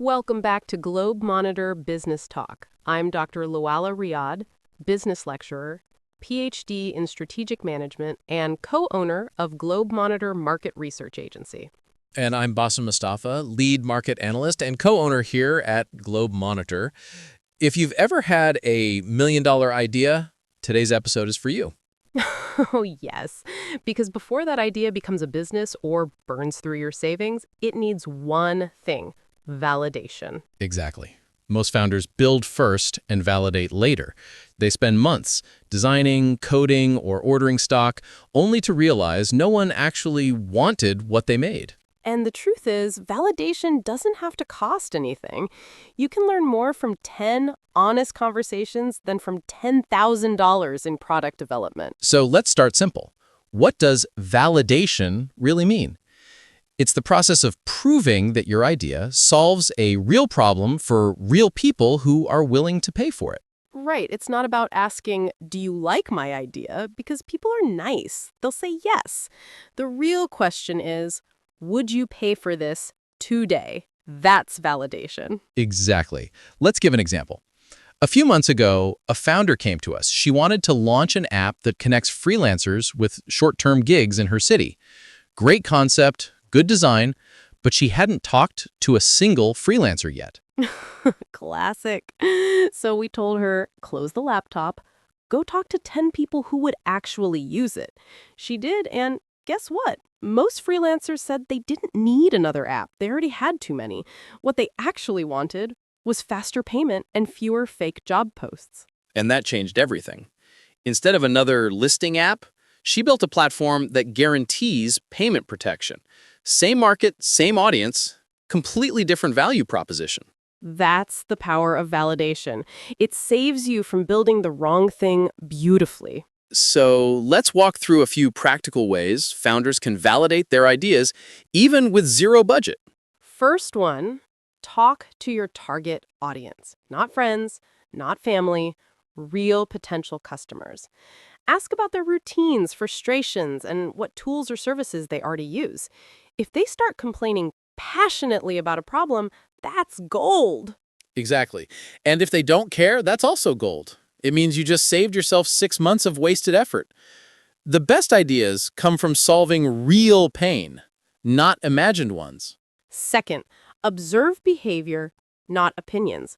Welcome back to Globemonitor Business Talk. I'm Dr. Loaloa Riad, business lecturer, PhD in strategic management, and co-owner of Globemonitor Market Research Agency. And I'm Bassem Mustafa, lead market analyst and co-owner here at Globemonitor. If you've ever had a $1 million idea, today's episode is for you. Oh, yes. Because before that idea becomes a business or burns through your savings, it needs one thing: validation. Exactly. Most founders build first and validate later. They spend months designing, coding, or ordering stock, only to realize no one actually wanted what they made. And the truth is, validation doesn't have to cost anything. You can learn more from 10 honest conversations than from $10,000 in product development. So let's start simple. What does validation really mean? It's the process of proving that your idea solves a real problem for real people who are willing to pay for it. Right. It's not about asking, do you like my idea? Because people are nice. They'll say yes. The real question is, would you pay for this today? That's validation. Exactly. Let's give an example. A few months ago, a founder came to us. She wanted to launch an app that connects freelancers with short-term gigs in her city. Great concept, good design, but she hadn't talked to a single freelancer yet. Classic. So we told her, close the laptop, go talk to 10 people who would actually use it. She did, and guess what? Most freelancers said they didn't need another app. They already had too many. What they actually wanted was faster payment and fewer fake job posts. And that changed everything. Instead of another listing app, she built a platform that guarantees payment protection. Same market, same audience, completely different value proposition. That's the power of validation. It saves you from building the wrong thing beautifully. So let's walk through a few practical ways founders can validate their ideas, even with zero budget. First one, talk to your target audience. Not friends, not family, real potential customers. Ask about their routines, frustrations, and what tools or services they already use. If they start complaining passionately about a problem, that's gold. Exactly. And if they don't care, that's also gold. It means you just saved yourself 6 months of wasted effort. The best ideas come from solving real pain, not imagined ones. Second, observe behavior, not opinions.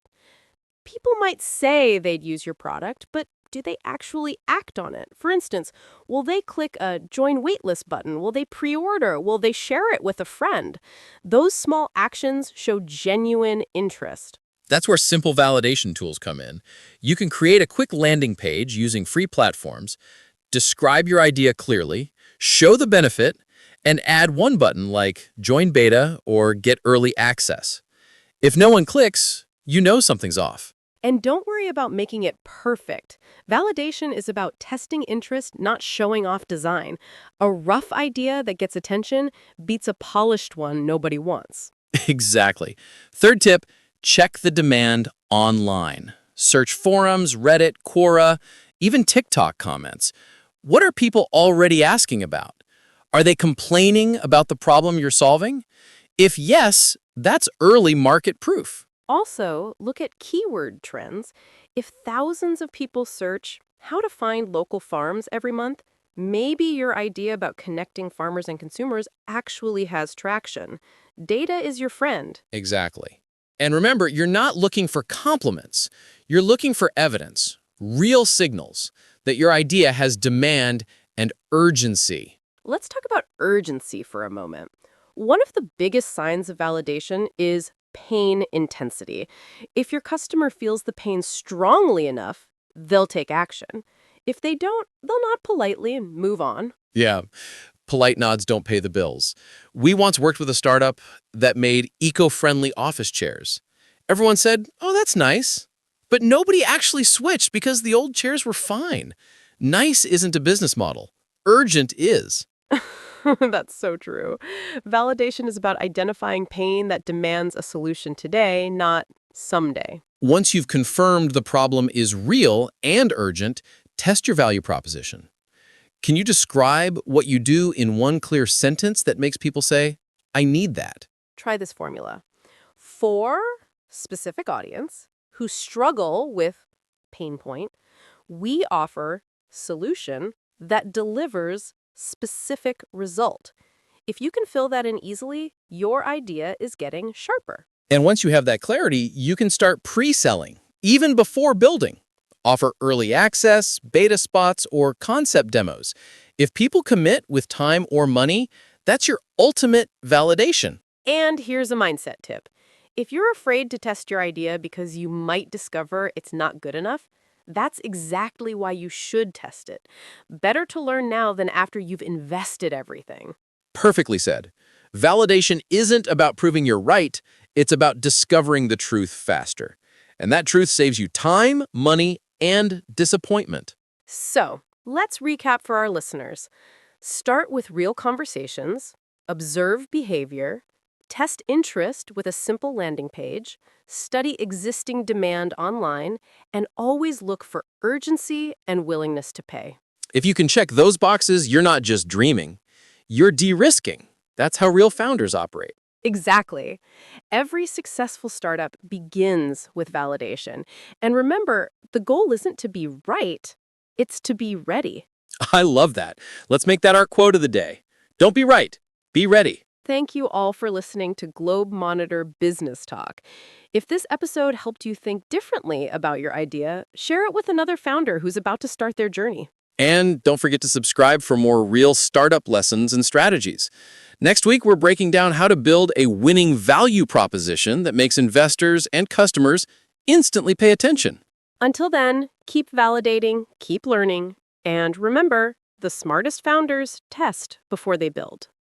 People might say they'd use your product, but do they actually act on it? For instance, will they click a join waitlist button? Will they pre-order? Will they share it with a friend? Those small actions show genuine interest. That's where simple validation tools come in. You can create a quick landing page using free platforms, describe your idea clearly, show the benefit, and add one button like Join Beta or Get Early Access. If no one clicks, you know something's off. And don't worry about making it perfect. Validation is about testing interest, not showing off design. A rough idea that gets attention beats a polished one nobody wants. Exactly. Third tip, check the demand online. Search forums, Reddit, Quora, even TikTok comments. What are people already asking about? Are they complaining about the problem you're solving? If yes, that's early market proof. Also, look at keyword trends. If thousands of people search how to find local farms every month, maybe your idea about connecting farmers and consumers actually has traction. Data is your friend. Exactly. And remember, you're not looking for compliments. You're looking for evidence, real signals that your idea has demand and urgency. Let's talk about urgency for a moment. One of the biggest signs of validation is pain intensity. If your customer feels the pain strongly enough, they'll take action. If they don't, they'll nod politely and move on. Yeah, polite nods don't pay the bills. We once worked with a startup that made eco-friendly office chairs. Everyone said, "Oh, that's nice." But nobody actually switched because the old chairs were fine. Nice isn't a business model. Urgent is. That's so true. Validation is about identifying pain that demands a solution today, not someday. Once you've confirmed the problem is real and urgent, test your value proposition. Can you describe what you do in one clear sentence that makes people say, "I need that"? Try this formula. for specific audience who struggle with pain point, we offer solution that delivers specific result. If you can fill that in easily, your idea is getting sharper. And once you have that clarity, you can start pre-selling, even before building. Offer early access, beta spots, or concept demos. If people commit with time or money, that's your ultimate validation. And here's a mindset tip. If you're afraid to test your idea because you might discover it's not good enough, that's exactly why you should test it. Better to learn now than after you've invested everything. Perfectly said. Validation isn't about proving you're right, it's about discovering the truth faster. And that truth saves you time, money, and disappointment. So, let's recap for our listeners. Start with real conversations, observe behavior, test interest with a simple landing page, study existing demand online, and always look for urgency and willingness to pay. If you can check those boxes, you're not just dreaming, you're de-risking. That's how real founders operate. Exactly. Every successful startup begins with validation. And remember, the goal isn't to be right, it's to be ready. I love that. Let's make that our quote of the day. Don't be right, be ready. Thank you all for listening to Globemonitor Business Talk. If this episode helped you think differently about your idea, share it with another founder who's about to start their journey. And don't forget to subscribe for more real startup lessons and strategies. Next week, we're breaking down how to build a winning value proposition that makes investors and customers instantly pay attention. Until then, keep validating, keep learning, and remember, the smartest founders test before they build.